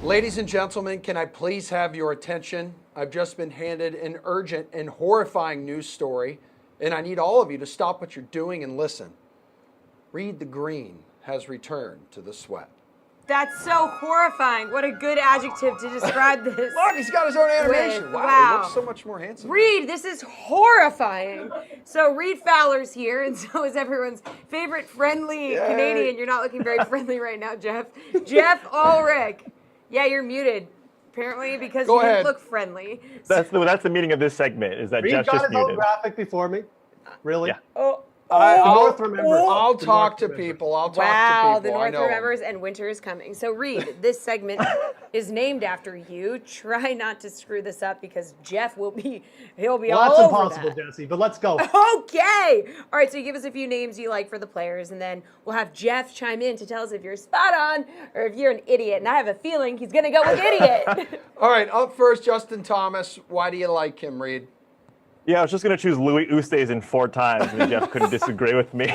Ladies and gentlemen, can I please have your attention? I've just been handed an urgent and horrifying news story, and I need all of you to stop what you're doing and listen. Reid the Green has returned to the sweat. That's so horrifying. What a good adjective to describe this. Look, he's got his own animation. Wow, he looks so much more handsome. Reid, this is horrifying. So Reid Fowler's here, and so is everyone's favorite friendly Canadian. You're not looking very friendly right now, Jeff. Jeff Ulrich. Yeah, you're muted, apparently, because you didn't look friendly. That's the meaning of this segment, is that Jeff's just muted. Reid got his own graphic before me. Really? Yeah. I'll talk to people. Wow, the North remembers, and winter is coming. So, Reid, this segment is named after you. Try not to screw this up because Jeff he'll be all over that. That's impossible, Jesse, but let's go. Okay. All right, so you give us a few names you like for the players, and then we'll have Jeff chime in to tell us if you're spot on or if you're an idiot. And I have a feeling he's going to go with idiot. All right, up first, Justin Thomas. Why do you like him, Reid? Yeah, I was just going to choose Louis Oosthuizen 4 times, and Jeff couldn't disagree with me.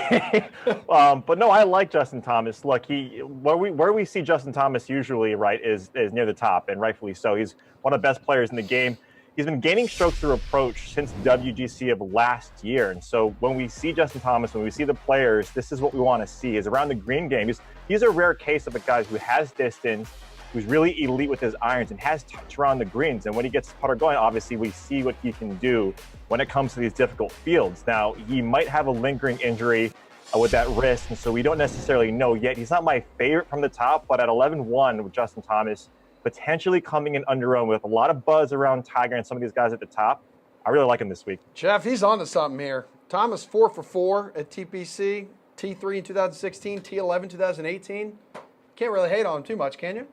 But no, I like Justin Thomas. Look, where we see Justin Thomas usually, right, is near the top, and rightfully so. He's one of the best players in the game. He's been gaining strokes through approach since WGC of last year. And so when we see Justin Thomas, when we see the players, this is what we want to see, is around the green game. He's a rare case of a guy who has distance, who's really elite with his irons and has touch around the greens. And when he gets his putter going, obviously we see what he can do when it comes to these difficult fields. Now, he might have a lingering injury with that wrist, and so we don't necessarily know yet. He's not my favorite from the top, but at 11-1 with Justin Thomas, potentially coming in under own with a lot of buzz around Tiger and some of these guys at the top, I really like him this week. Jeff, he's on to something here. Thomas 4 for 4 at TPC, T3 in 2016, T11 2018. Can't really hate on him too much, can you?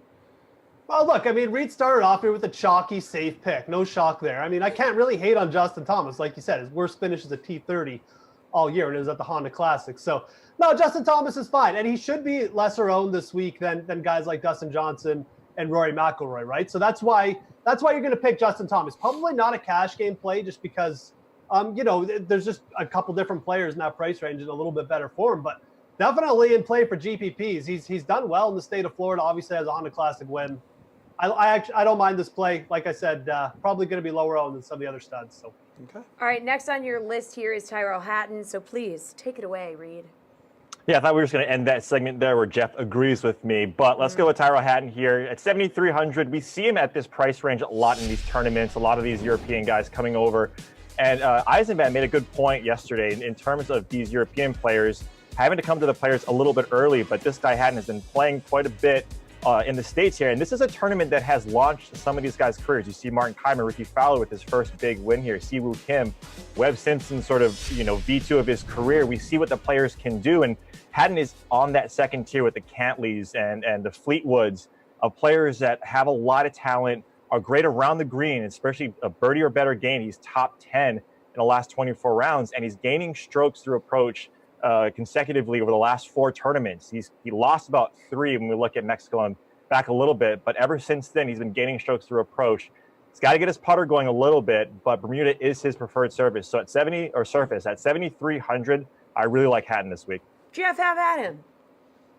Well, look, I mean, Reid started off here with a chalky, safe pick. No shock there. I mean, I can't really hate on Justin Thomas. Like you said, his worst finish is a T30 all year, and it was at the Honda Classic. So, no, Justin Thomas is fine. And he should be lesser owned this week than guys like Dustin Johnson and Rory McIlroy, right? So that's why you're going to pick Justin Thomas. Probably not a cash game play just because, there's just a couple different players in that price range in a little bit better form. But definitely in play for GPPs. He's done well in the state of Florida, obviously has a Honda Classic win. I don't mind this play. Like I said, probably going to be lower owned than some of the other studs. So. Okay. All right, next on your list here is Tyrrell Hatton. So please take it away, Reid. Yeah, I thought we were just going to end that segment there where Jeff agrees with me. But let's go with Tyrrell Hatton here. At 7,300, we see him at this price range a lot in these tournaments, a lot of these European guys coming over. And Eisenbahn made a good point yesterday in terms of these European players having to come to the players a little bit early. But this guy Hatton has been playing quite a bit in the States here. And this is a tournament that has launched some of these guys' careers. You see Martin Kaymer, Reid Fowler with his first big win here, Siwoo Kim, Webb Simpson sort of, V2 of his career. We see what the players can do. And Hatton is on that second tier with the Cantleys and the Fleetwoods of players that have a lot of talent, are great around the green, especially a birdie or better gain. He's top 10 in the last 24 rounds, and he's gaining strokes through approach consecutively over the last 4 tournaments. He lost about 3 when we look at Mexico and back a little bit, but ever since then, he's been gaining strokes through approach. He's got to get his putter going a little bit, but Bermuda is his preferred surface. So at 7,300, I really like Hatton this week. Jeff, have at him.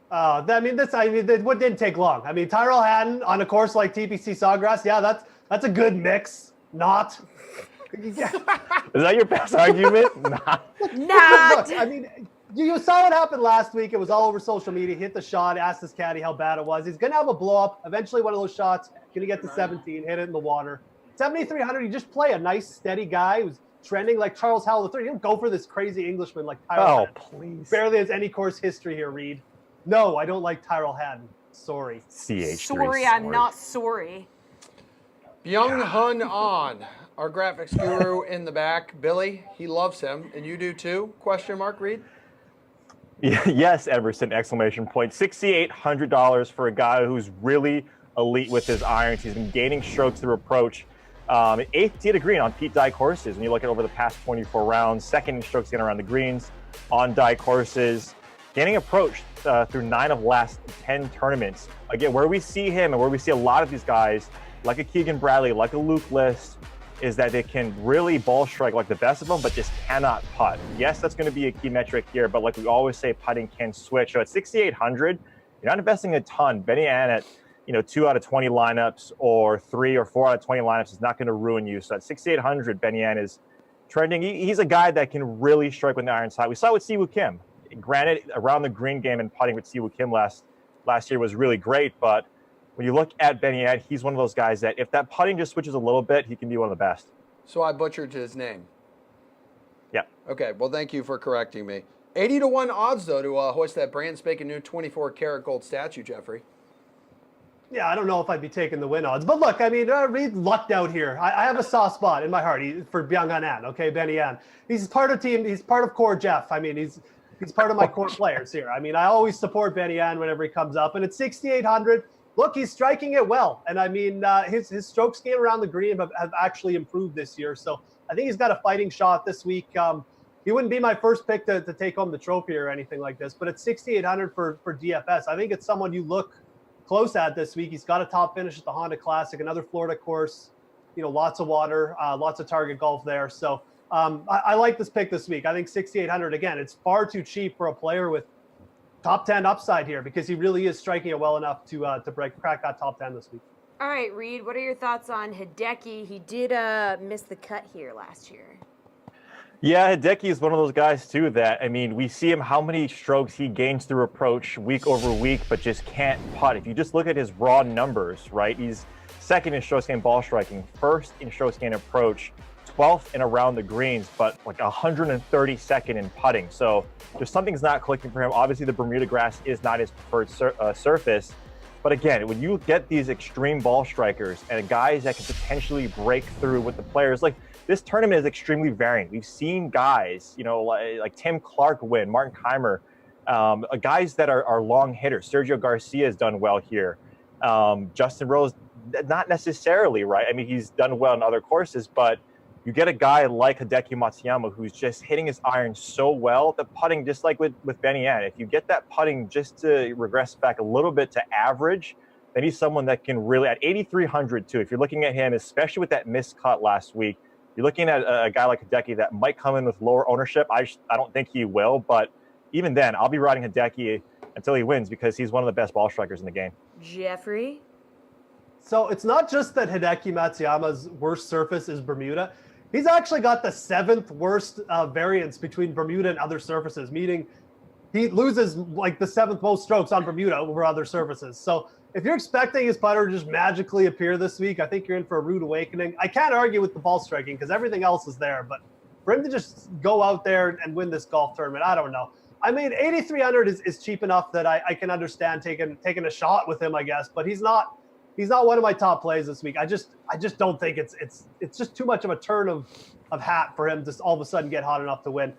What didn't take long. I mean, Tyrrell Hatton on a course like TPC Sawgrass, yeah, that's a good mix. Not. Is that your best argument? Not. Look, I mean, you saw what happened last week. It was all over social media. Hit the shot, asked his caddy how bad it was. He's going to have a blow up. Eventually, one of those shots, going to get to 17, hit it in the water. 7,300, you just play a nice, steady guy who's trending like Charles Howell III. You don't go for this crazy Englishman like Tyrrell Hatton. Please. Barely has any course history here, Reid. No, I don't like Tyrrell Hatton. Sorry. Sorry, I'm not sorry. Byung Hun An, our graphics guru in the back. Billy, he loves him, and you do too? Question mark, Reid? Yes, Everson, exclamation point. $6,800 for a guy who's really elite with his irons. He's been gaining strokes through approach. 8th tee to green on Pete Dye courses. When you look at over the past 24 rounds, 2nd in strokes gained around the greens on Dye courses. Gaining approach through 9 of last 10 tournaments. Again, where we see him and where we see a lot of these guys, like a Keegan Bradley, like a Luke List, is that they can really ball strike like the best of them, but just cannot putt. Yes, that's going to be a key metric here, but like we always say, putting can switch. So at 6,800, you're not investing a ton. Benny Annett 2 out of 20 lineups or 3 or 4 out of 20 lineups is not going to ruin you. So at 6,800, Ben Yan is trending. He's a guy that can really strike when the iron's hot. We saw it with Siwoo Kim. Granted, around the green game and putting with Siwoo Kim last year was really great, but when you look at Ben Yan, he's one of those guys that if that putting just switches a little bit, he can be one of the best. So I butchered his name. Yeah. Okay, well, thank you for correcting me. 80-1 odds, though, to hoist that brand spanking new 24-karat gold statue, Jeffrey. Yeah, I don't know if I'd be taking the win odds. But look, I mean, Reid lucked out here. I have a soft spot in my heart for Byung-Hun, okay, Benny Yan. He's part of team. He's part of core Jeff. I mean, he's part of my core players here. I mean, I always support Benny Yan whenever he comes up. And at 6,800, look, he's striking it well. And, I mean, his strokes game around the green have actually improved this year. So I think he's got a fighting shot this week. He wouldn't be my first pick to take home the trophy or anything like this. But at 6,800 for DFS, I think it's someone you look close at this week. He's got a top finish at the Honda Classic, another Florida course, lots of water, lots of target golf there. So I like this pick this week. I think 6,800, again, it's far too cheap for a player with top 10 upside here because he really is striking it well enough to crack that top 10 this week. All right, Reid, what are your thoughts on Hideki? He did miss the cut here last year. Yeah, Hideki is one of those guys, too, that, I mean, we see him how many strokes he gains through approach week over week, but just can't putt. If you just look at his raw numbers, right, he's second in strokes gained ball striking, first in strokes gained approach, 12th in around the greens, but like 132nd in putting. So there's something's not clicking for him. Obviously, the Bermuda grass is not his preferred surface. But again, when you get these extreme ball strikers and guys that can potentially break through with the players, like this tournament is extremely variant. We've seen guys, like Tim Clark win, Martin Keimer, guys that are long hitters. Sergio Garcia has done well here. Justin Rose, not necessarily, right? I mean, he's done well in other courses, but you get a guy like Hideki Matsuyama who's just hitting his iron so well, the putting, just like with Benny Yan, if you get that putting just to regress back a little bit to average, then he's someone that can really, at 8,300 too, if you're looking at him, especially with that missed cut last week, you're looking at a guy like Hideki that might come in with lower ownership. I don't think he will, but even then, I'll be riding Hideki until he wins because he's one of the best ball strikers in the game. Jeffrey? So it's not just that Hideki Matsuyama's worst surface is Bermuda. He's actually got the 7th worst variance between Bermuda and other surfaces, meaning he loses like the 7th most strokes on Bermuda over other surfaces. So if you're expecting his putter to just magically appear this week, I think you're in for a rude awakening. I can't argue with the ball striking because everything else is there, but for him to just go out there and win this golf tournament, I don't know. I mean, 8,300 is cheap enough that I can understand taking a shot with him, I guess, but he's not one of my top plays this week. I just don't think it's just too much of a turn of hat for him to all of a sudden get hot enough to win.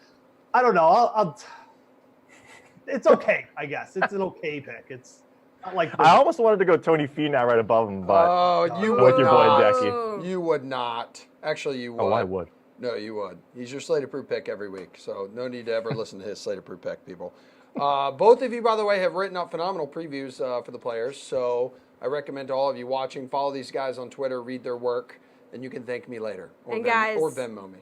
I don't know. It's okay, I guess. It's an okay pick. It's not like I almost wanted to go Tony Finau right above him, but you with would your not. boy Jackie. You would not. Actually, you would. Oh, I would. No, you would. He's your Slate Approved pick every week, so no need to ever listen to his Slate Approved pick, people. Both of you, by the way, have written up phenomenal previews for the players, so I recommend to all of you watching, follow these guys on Twitter, read their work, and you can thank me later. Or And Venmo guys, or Venmo me.